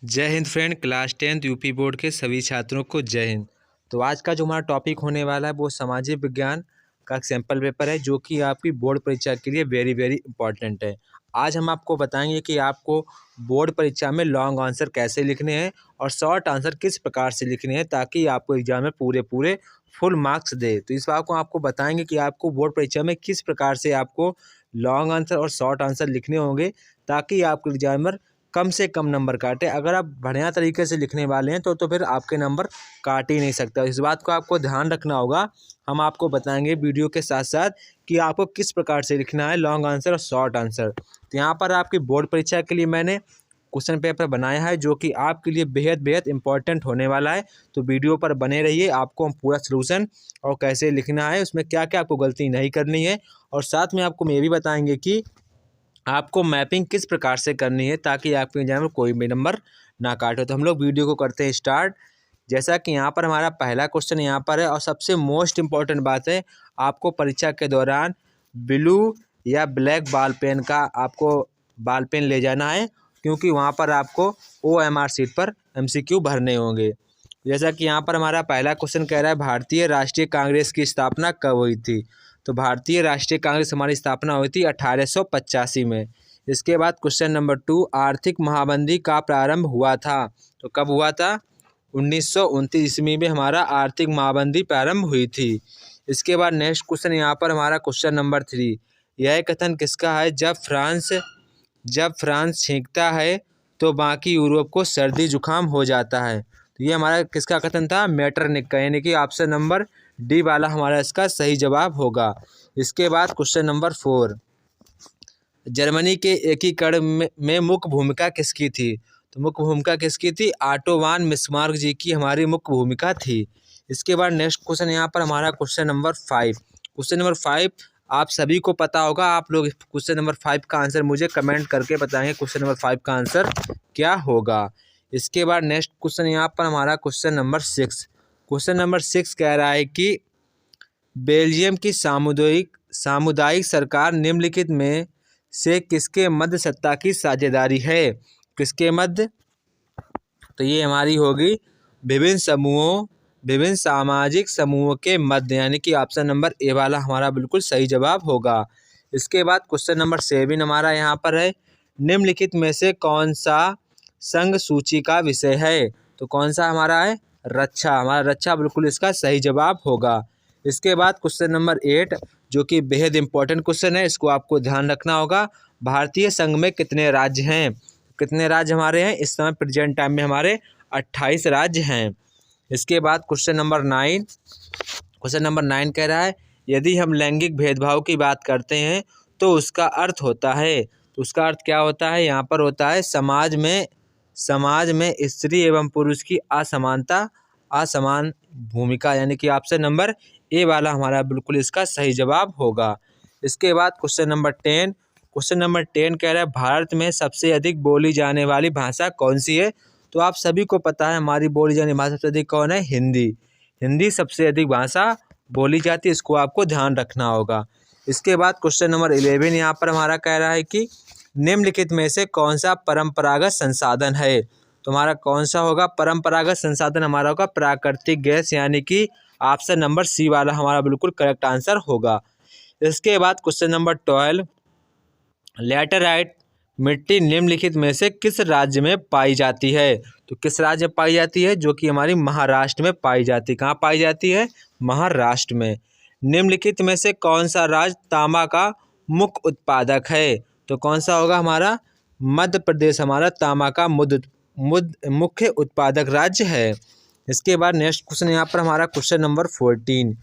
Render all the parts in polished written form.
जय Hind friend. Class 10th UP board के सभी छात्रों को जय हिंद। तो आज का जो हमारा टॉपिक होने वाला है वो सामाजिक विज्ञान का एक सैम्पल पेपर है जो कि आपकी बोर्ड परीक्षा के लिए वेरी वेरी इंपॉर्टेंट है। आज हम आपको बताएंगे कि आपको बोर्ड परीक्षा में लॉन्ग आंसर कैसे लिखने हैं और शॉर्ट आंसर किस प्रकार से लिखने हैं ताकि आपको एग्जाम में पूरे फुल मार्क्स दे। तो इस बात को आपको बताएंगे कि आपको बोर्ड परीक्षा में किस प्रकार से आपको लॉन्ग आंसर और शॉर्ट आंसर लिखने होंगे ताकि आपको एग्जामिनर कम से कम नंबर काटे। अगर आप बढ़िया तरीके से लिखने वाले हैं तो फिर आपके नंबर काट ही नहीं सकता। इस बात को आपको ध्यान रखना होगा। हम आपको बताएंगे वीडियो के साथ साथ कि आपको किस प्रकार से लिखना है लॉन्ग आंसर और शॉर्ट आंसर। तो यहाँ पर आपकी बोर्ड परीक्षा के लिए मैंने क्वेश्चन पेपर बनाया है जो कि आपके लिए बेहद इंपॉर्टेंट होने वाला है। तो वीडियो पर बने रहिए, आपको हम पूरा सलूशन और कैसे लिखना है, उसमें क्या क्या आपको गलती नहीं करनी है, और साथ में आपको ये भी बताएंगे कि आपको मैपिंग किस प्रकार से करनी है ताकि आपके एग्जाम में कोई भी नंबर ना काटे। तो हम लोग वीडियो को करते हैं स्टार्ट। जैसा कि यहाँ पर हमारा पहला क्वेश्चन यहाँ पर है और सबसे मोस्ट इम्पॉर्टेंट बात है, आपको परीक्षा के दौरान ब्लू या ब्लैक बॉल पेन का आपको बॉल पेन ले जाना है क्योंकि वहाँ पर आपको OMR सीट पर MCQ भरने होंगे। जैसा कि यहाँ पर हमारा पहला क्वेश्चन कह रहा है, भारतीय राष्ट्रीय कांग्रेस की स्थापना कब हुई थी? तो भारतीय राष्ट्रीय कांग्रेस हमारी स्थापना हुई थी 1885 में। इसके बाद क्वेश्चन नंबर 2, आर्थिक महामंदी का प्रारंभ हुआ था? तो कब हुआ था? 1929 ईस्वी में हमारा आर्थिक महामंदी प्रारंभ हुई थी। इसके बाद नेक्स्ट क्वेश्चन यहाँ पर हमारा क्वेश्चन नंबर 3, यह कथन किसका है? जब फ्रांस छींकता है तो बाकी यूरोप को सर्दी जुकाम हो जाता है। तो ये हमारा किसका कथन था? मेटरनिख का, यानी कि ऑप्शन नंबर डी वाला हमारा इसका सही जवाब होगा। इसके बाद क्वेश्चन नंबर 4, जर्मनी के एकीकरण में मुख्य भूमिका किसकी थी? तो मुख्य भूमिका किसकी थी? ऑटो वन बिस्मार्क जी की हमारी मुख्य भूमिका थी। इसके बाद नेक्स्ट क्वेश्चन यहाँ पर हमारा क्वेश्चन नंबर 5। क्वेश्चन नंबर 5 आप सभी को पता होगा। आप लोग क्वेश्चन नंबर 5 का आंसर मुझे कमेंट करके बताएंगे क्वेश्चन नंबर 5 का आंसर क्या होगा। इसके बाद नेक्स्ट क्वेश्चन यहाँ पर हमारा क्वेश्चन नंबर 6। क्वेश्चन नंबर 6 कह रहा है कि बेल्जियम की सामुदायिक सरकार निम्नलिखित में से किसके मध्य सत्ता की साझेदारी है? किसके मध्य? तो ये हमारी होगी विभिन्न सामाजिक समूहों के मध्य, यानी कि ऑप्शन नंबर ए वाला हमारा बिल्कुल सही जवाब होगा। इसके बाद क्वेश्चन नंबर 7 हमारा यहाँ पर है, निम्नलिखित में से कौन सा संघ सूची का विषय है? तो कौन सा हमारा है? रक्षा। हमारा रक्षा बिल्कुल इसका सही जवाब होगा। इसके बाद क्वेश्चन नंबर 8 जो कि बेहद इंपॉर्टेंट क्वेश्चन है, इसको आपको ध्यान रखना होगा। भारतीय संघ में कितने राज्य हैं? कितने राज्य हमारे हैं इस समय? प्रेजेंट टाइम में हमारे 28 राज्य हैं। इसके बाद क्वेश्चन नंबर 9 कह रहा है, यदि हम लैंगिक भेदभाव की बात करते हैं तो उसका अर्थ होता है? तो उसका अर्थ क्या होता है? यहाँ पर होता है समाज में स्त्री एवं पुरुष की असमान भूमिका, यानी कि ऑप्शन नंबर ए वाला हमारा बिल्कुल इसका सही जवाब होगा। इसके बाद क्वेश्चन नंबर 10 कह रहा है, भारत में सबसे अधिक बोली जाने वाली भाषा कौन सी है? तो आप सभी को पता है हमारी बोली जाने भाषा सबसे अधिक कौन है? हिंदी सबसे अधिक भाषा बोली जाती है, इसको आपको ध्यान रखना होगा। इसके बाद क्वेश्चन नंबर 11 यहाँ पर हमारा कह रहा है कि निम्नलिखित में से कौन सा परंपरागत संसाधन है? तो हमारा कौन सा होगा? परंपरागत संसाधन हमारा होगा प्राकृतिक गैस, यानी कि ऑप्शन नंबर सी वाला हमारा बिल्कुल करेक्ट आंसर होगा। इसके बाद क्वेश्चन नंबर 12, लैटेराइट मिट्टी निम्नलिखित में से किस राज्य में पाई जाती है? तो किस राज्य में पाई जाती है? जो कि हमारी महाराष्ट्र में पाई जाती है। कहाँ पाई जाती है? महाराष्ट्र में। निम्नलिखित में से कौन सा राज्य तांबा का मुख्य उत्पादक है? तो कौन सा होगा हमारा? मध्य प्रदेश हमारा तांबा का मुख्य उत्पादक राज्य है। इसके बाद नेक्स्ट क्वेश्चन यहाँ पर हमारा क्वेश्चन नंबर 14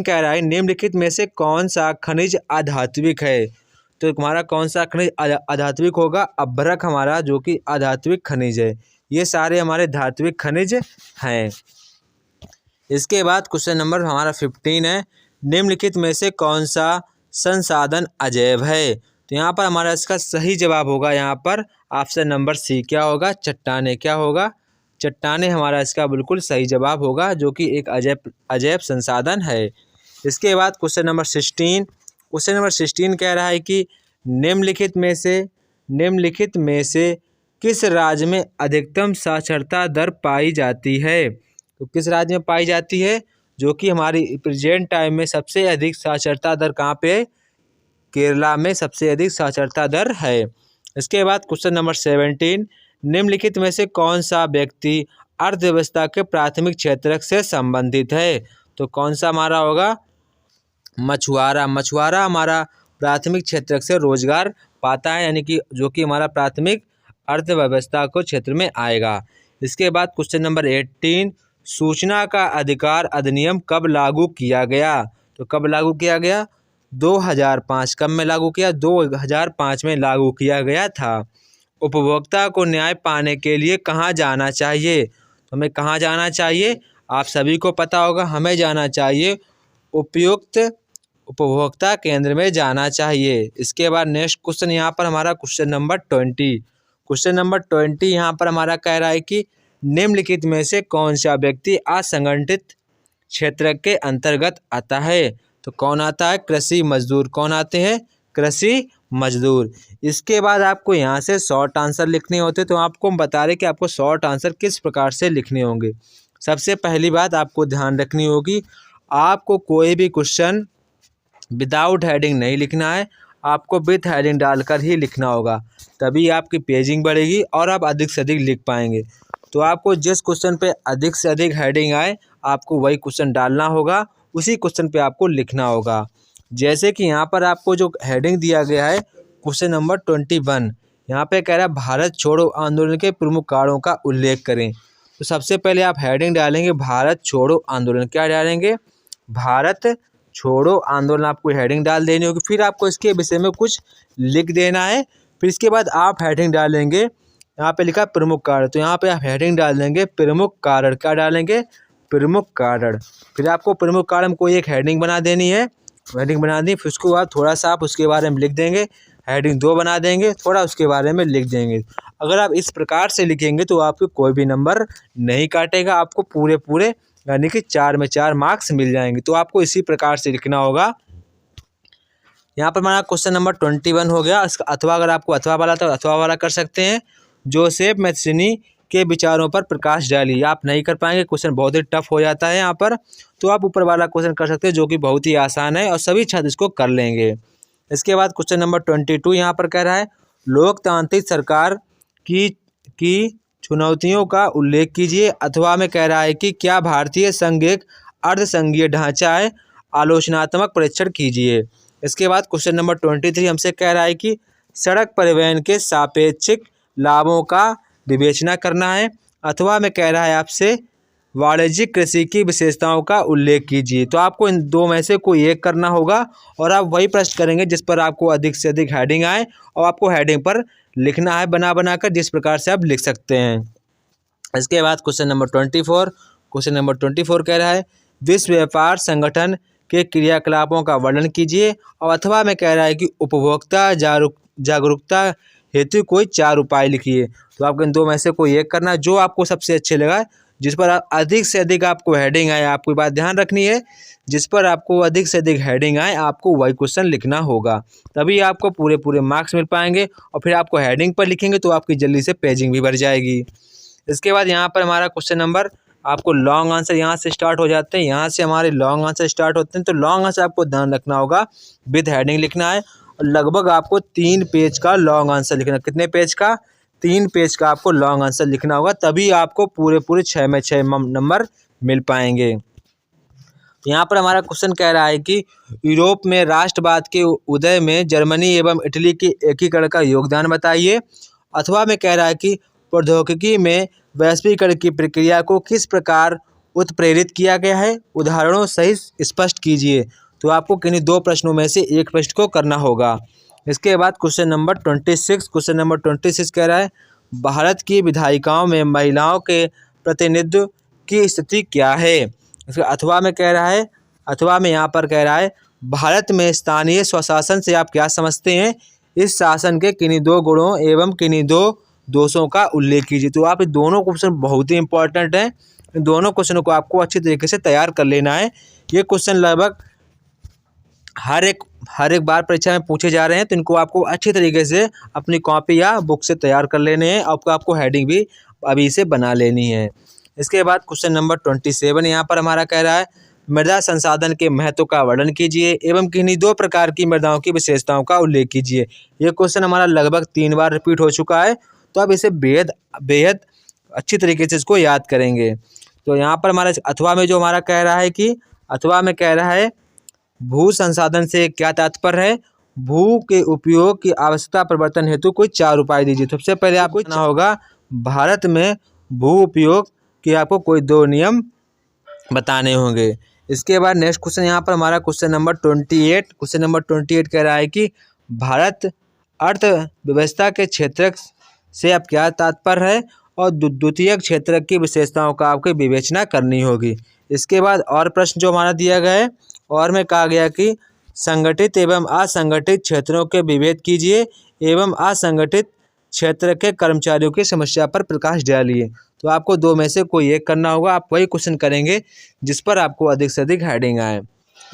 कह रहा है, निम्नलिखित में से कौन सा खनिज अधात्विक है? तो हमारा कौन सा खनिज अधात्विक होगा? अभ्रक हमारा जो कि अधात्विक खनिज है। ये सारे हमारे धात्विक खनिज हैं। इसके बाद क्वेश्चन नंबर हमारा 15 है, निम्नलिखित में से कौन सा संसाधन अजैव है? तो यहाँ पर हमारा इसका सही जवाब होगा यहाँ पर ऑप्शन नंबर सी। क्या होगा? चट्टाने। क्या होगा? चट्टाने हमारा इसका बिल्कुल सही जवाब होगा जो कि एक अजैव संसाधन है। इसके बाद क्वेश्चन नंबर 16 कह रहा है कि निम्नलिखित में से किस राज्य में अधिकतम साक्षरता दर पाई जाती है? तो किस राज्य में पाई जाती है? जो कि हमारी प्रेजेंट टाइम में सबसे अधिक साक्षरता दर कहाँ पे है? केरला में सबसे अधिक साक्षरता दर है। इसके बाद क्वेश्चन नंबर 17, निम्नलिखित में से कौन सा व्यक्ति अर्थव्यवस्था के प्राथमिक क्षेत्र से संबंधित है? तो कौन सा हमारा होगा? मछुआरा। मछुआरा हमारा प्राथमिक क्षेत्र से रोजगार पाता है, यानी कि जो कि हमारा प्राथमिक अर्थव्यवस्था को क्षेत्र में आएगा। इसके बाद क्वेश्चन नंबर 18, सूचना का अधिकार अधिनियम कब लागू किया गया? तो कब लागू किया गया? 2005। कब में लागू किया? 2005 में लागू किया गया था। उपभोक्ता को न्याय पाने के लिए कहाँ जाना चाहिए? तो हमें कहाँ जाना चाहिए? आप सभी को पता होगा, हमें जाना चाहिए उपयुक्त उपभोक्ता केंद्र में जाना चाहिए। इसके बाद नेक्स्ट क्वेश्चन यहाँ पर हमारा क्वेश्चन नंबर 20। क्वेश्चन नंबर 20 यहाँ पर हमारा कह रहा है कि निम्नलिखित में से कौन सा व्यक्ति असंगठित क्षेत्र के अंतर्गत आता है? तो कौन आता है? कृषि मजदूर। कौन आते हैं? कृषि मजदूर। इसके बाद आपको यहाँ से शॉर्ट आंसर लिखने होते, तो आपको हम बता रहे कि आपको शॉर्ट आंसर किस प्रकार से लिखने होंगे। सबसे पहली बात आपको ध्यान रखनी होगी, आपको कोई भी क्वेश्चन विदाउट हेडिंग नहीं लिखना है, आपको विथ हेडिंग डालकर ही लिखना होगा, तभी आपकी पेजिंग बढ़ेगी और आप अधिक से अधिक लिख पाएंगे। तो आपको जिस क्वेश्चन पे अधिक से अधिक हेडिंग आए, आपको वही क्वेश्चन डालना होगा, उसी क्वेश्चन पे आपको लिखना होगा। जैसे कि यहाँ पर आपको जो हेडिंग दिया गया है क्वेश्चन नंबर 21, यहाँ पे कह रहा है भारत छोड़ो आंदोलन के प्रमुख कारणों का उल्लेख करें। तो सबसे पहले आप हेडिंग डालेंगे भारत छोड़ो आंदोलन। क्या डालेंगे? भारत छोड़ो आंदोलन आपको हेडिंग डाल देनी होगी। फिर आपको इसके विषय में कुछ लिख देना है। फिर इसके बाद आप हेडिंग डालेंगे, यहाँ पे लिखा प्रमुख कारण, तो यहाँ पे आप हेडिंग डाल देंगे प्रमुख कारण। क्या डालेंगे? प्रमुख कारण। फिर आपको प्रमुख कारण को एक हेडिंग बना देनी है, हेडिंग बना दी। फिर उसके बाद थोड़ा सा आप उसके बारे में लिख देंगे, हेडिंग 2 बना देंगे, थोड़ा उसके बारे में लिख देंगे। अगर आप इस प्रकार से लिखेंगे तो आपको कोई भी नंबर नहीं काटेगा, आपको पूरे यानी कि 4 में 4 मार्क्स मिल जाएंगे। तो आपको इसी प्रकार से लिखना होगा। यहाँ पर हमारा क्वेश्चन नंबर 21 हो गया। अथवा अगर आपको अथवा वाला तो अथवा वाला कर सकते हैं। जोसेफ मैथ्यूनी के विचारों पर प्रकाश डालिए। आप नहीं कर पाएंगे, क्वेश्चन बहुत ही टफ हो जाता है यहाँ पर, तो आप ऊपर वाला क्वेश्चन कर सकते हैं जो कि बहुत ही आसान है और सभी छात्र इसको कर लेंगे। इसके बाद क्वेश्चन नंबर 22 यहाँ पर कह रहा है लोकतांत्रिक सरकार की चुनौतियों का उल्लेख कीजिए। अथवा में कह रहा है कि क्या भारतीय संघ एक अर्धसंघीय ढांचा है? आलोचनात्मक परीक्षण कीजिए। इसके बाद क्वेश्चन नंबर 23 हमसे कह रहा है कि सड़क परिवहन के सापेक्षिक लाभों का विवेचना करना है। अथवा में कह रहा है आपसे वाणिज्यिक कृषि की विशेषताओं का उल्लेख कीजिए। तो आपको इन दो में से कोई एक करना होगा और आप वही प्रश्न करेंगे जिस पर आपको अधिक से अधिक हेडिंग आए, और आपको हेडिंग पर लिखना है बना कर, जिस प्रकार से आप लिख सकते हैं। इसके बाद क्वेश्चन नंबर 24 कह रहा है विश्व व्यापार संगठन के क्रियाकलापों का वर्णन कीजिए। और अथवा में कह रहा है कि उपभोक्ता जागरूकता हेतु कोई 4 उपाय लिखिए। तो आपको इन दो में से कोई एक करना है, जो आपको सबसे अच्छे लगा, जिस पर अधिक से अधिक आपको हेडिंग आए। आपको बात ध्यान रखनी है, जिस पर आपको अधिक से अधिक हेडिंग आए आपको वही क्वेश्चन लिखना होगा, तभी आपको पूरे मार्क्स मिल पाएंगे। और फिर आपको हेडिंग पर लिखेंगे तो आपकी जल्दी से पेजिंग भी बढ़ जाएगी। इसके बाद यहाँ पर हमारा क्वेश्चन नंबर, आपको लॉन्ग आंसर यहाँ से स्टार्ट हो जाते हैं, यहाँ से हमारे लॉन्ग आंसर स्टार्ट होते हैं। तो लॉन्ग आंसर आपको ध्यान रखना होगा, विद हेडिंग लिखना है। और लगभग आपको 3 पेज का लॉन्ग आंसर लिखना। कितने पेज का? 3 पेज का आपको लॉन्ग आंसर लिखना होगा, तभी आपको पूरे 6 में 6 नंबर मिल पाएंगे। यहाँ पर हमारा क्वेश्चन कह रहा है कि यूरोप में राष्ट्रवाद के उदय में जर्मनी एवं इटली के एकीकरण का योगदान बताइए। अथवा में कह रहा है कि प्रौद्योगिकी में वैश्वीकरण की प्रक्रिया को किस प्रकार उत्प्रेरित किया गया है? उदाहरणों सहित स्पष्ट कीजिए। तो आपको किन्हीं 2 प्रश्नों में से एक प्रश्न को करना होगा। इसके बाद क्वेश्चन नंबर 26 कह रहा है भारत की विधायिकाओं में महिलाओं के प्रतिनिधित्व की स्थिति क्या है? अथवा में कह रहा है, अथवा में यहाँ पर कह रहा है भारत में स्थानीय स्वशासन से आप क्या समझते हैं? इस शासन के किन्हीं 2 गुणों एवं किन्हीं 2 दोषों का उल्लेख कीजिए। तो आप दोनों क्वेश्चन बहुत ही इंपॉर्टेंट हैं, इन दोनों क्वेश्चनों को आपको अच्छी तरीके से तैयार कर लेना है। ये क्वेश्चन लगभग हर एक बार परीक्षा में पूछे जा रहे हैं, तो इनको आपको अच्छी तरीके से अपनी कॉपी या बुक से तैयार कर लेने हैं। आपको हेडिंग भी अभी से बना लेनी है। इसके बाद क्वेश्चन नंबर 27 यहाँ पर हमारा कह रहा है, मृदा संसाधन के महत्व का वर्णन कीजिए एवं किन्हीं 2 प्रकार की मृदाओं की विशेषताओं का उल्लेख कीजिए। ये क्वेश्चन हमारा लगभग 3 बार रिपीट हो चुका है, तो अब इसे बेहद अच्छी तरीके से इसको याद करेंगे। तो यहाँ पर हमारा अथवा में जो हमारा कह रहा है कि अथवा में कह रहा है, भू संसाधन से क्या तात्पर्य है? भू के उपयोग की आवश्यकता परिवर्तन हेतु कोई 4 उपाय दीजिए। सबसे पहले आपको जानना होगा भारत में भू उपयोग के आपको कोई 2 नियम बताने होंगे। इसके बाद नेक्स्ट क्वेश्चन यहाँ पर हमारा क्वेश्चन नंबर 28 कह रहा है कि भारत अर्थव्यवस्था के क्षेत्र से अब क्या तात्पर्य है और द्वितीयक क्षेत्र की विशेषताओं का आपको विवेचना करनी होगी। इसके बाद और प्रश्न जो हमारा दिया गया है, और में कहा गया कि संगठित एवं असंगठित क्षेत्रों के विभेद कीजिए एवं असंगठित क्षेत्र के कर्मचारियों की समस्या पर प्रकाश डालिए। तो आपको 2 में से कोई एक करना होगा। आप वही क्वेश्चन करेंगे जिस पर आपको अधिक से अधिक हेडिंग आए।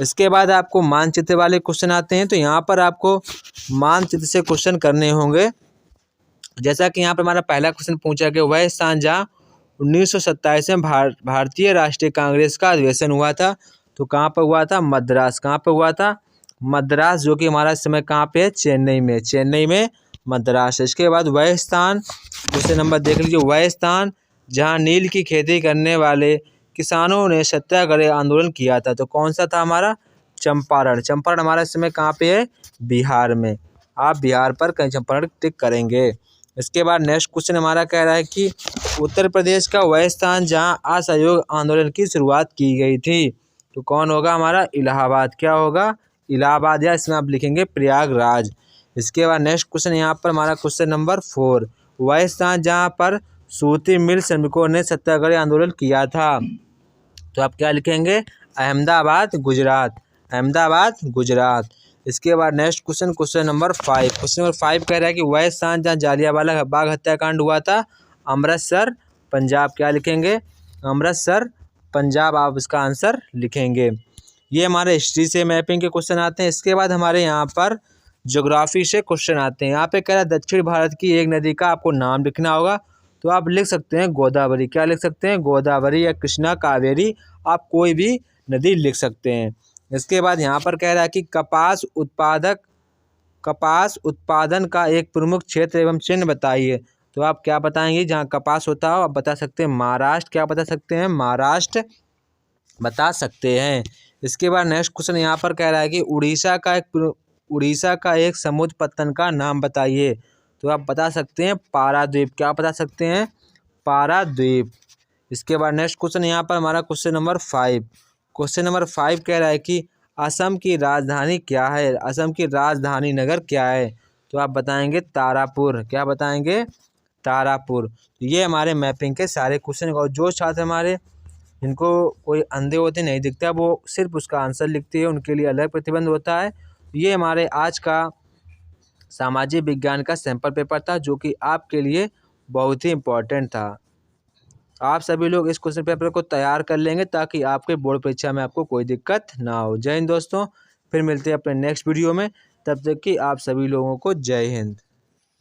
इसके बाद आपको मानचित्र वाले क्वेश्चन आते हैं, तो यहाँ पर आपको मानचित्र से क्वेश्चन करने होंगे। जैसा कि यहाँ पर हमारा पहला क्वेश्चन पूछा गया, वह स्थान जहाँ 1927 में भारतीय राष्ट्रीय कांग्रेस का अधिवेशन हुआ था, तो कहाँ पर हुआ था? मद्रास। कहाँ पर हुआ था? मद्रास, जो कि हमारा इस समय कहाँ पे है? चेन्नई में मद्रास। इसके बाद वह स्थान, क्वेश्चन नंबर देख लीजिए, वह स्थान जहाँ नील की खेती करने वाले किसानों ने सत्याग्रह आंदोलन किया था, तो कौन सा था हमारा? चंपारण हमारा इस समय कहाँ पे है? बिहार में। आप बिहार पर कहीं चंपारण टिक करेंगे। इसके बाद नेक्स्ट क्वेश्चन हमारा कह रहा है कि उत्तर प्रदेश का वह स्थान जहाँ असहयोग आंदोलन की शुरुआत की गई थी, तो कौन होगा हमारा? इलाहाबाद। क्या होगा? इलाहाबाद, या इसमें आप लिखेंगे प्रयागराज। इसके बाद नेक्स्ट क्वेश्चन यहाँ पर हमारा क्वेश्चन नंबर 4, वह स्थान जहाँ पर सूती मिल श्रमिकों ने सत्याग्रह आंदोलन किया था, तो आप क्या लिखेंगे? अहमदाबाद, गुजरात। इसके बाद नेक्स्ट क्वेश्चन नंबर 5 कह रहा है कि वह स्थान जहाँ जालियांवाला बाग हत्याकांड हुआ था, अमृतसर, पंजाब। क्या लिखेंगे? अमृतसर, पंजाब, आप इसका आंसर लिखेंगे। ये हमारे हिस्ट्री से मैपिंग के क्वेश्चन आते हैं। इसके बाद हमारे यहाँ पर ज्योग्राफी से क्वेश्चन आते हैं। यहाँ पे कह रहा है दक्षिण भारत की एक नदी का आपको नाम लिखना होगा, तो आप लिख सकते हैं गोदावरी। क्या लिख सकते हैं? गोदावरी या कृष्णा, कावेरी, आप कोई भी नदी लिख सकते हैं। इसके बाद यहाँ पर कह रहा है कि कपास उत्पादन का एक प्रमुख क्षेत्र एवं चिन्ह बताइए, तो आप क्या बताएंगे? जहाँ कपास होता हो आप बता सकते हैं महाराष्ट्र। क्या बता सकते हैं? महाराष्ट्र बता सकते हैं। इसके बाद नेक्स्ट क्वेश्चन यहाँ पर कह रहा है कि उड़ीसा का एक समुद्र पत्तन का नाम बताइए, तो आप बता सकते हैं पाराद्वीप। क्या बता सकते हैं? पाराद्वीप। इसके बाद नेक्स्ट क्वेश्चन यहाँ पर हमारा क्वेश्चन नंबर 5 कह रहा है कि असम की राजधानी क्या है? असम की राजधानी नगर क्या है? तो आप बताएंगे तारापुर। क्या बताएंगे? तारापुर। ये हमारे मैपिंग के सारे क्वेश्चन। और जो छात्र हमारे जिनको कोई अंधे होते नहीं दिखता, वो सिर्फ उसका आंसर लिखते हैं, उनके लिए अलग प्रतिबंध होता है। ये हमारे आज का सामाजिक विज्ञान का सैंपल पेपर था, जो कि आपके लिए बहुत ही इम्पोर्टेंट था। आप सभी लोग इस क्वेश्चन पेपर को तैयार कर लेंगे ताकि आपके बोर्ड परीक्षा में आपको कोई दिक्कत ना हो। जय हिंद दोस्तों, फिर मिलते हैं अपने नेक्स्ट वीडियो में। तब तक कि आप सभी लोगों को जय हिंद।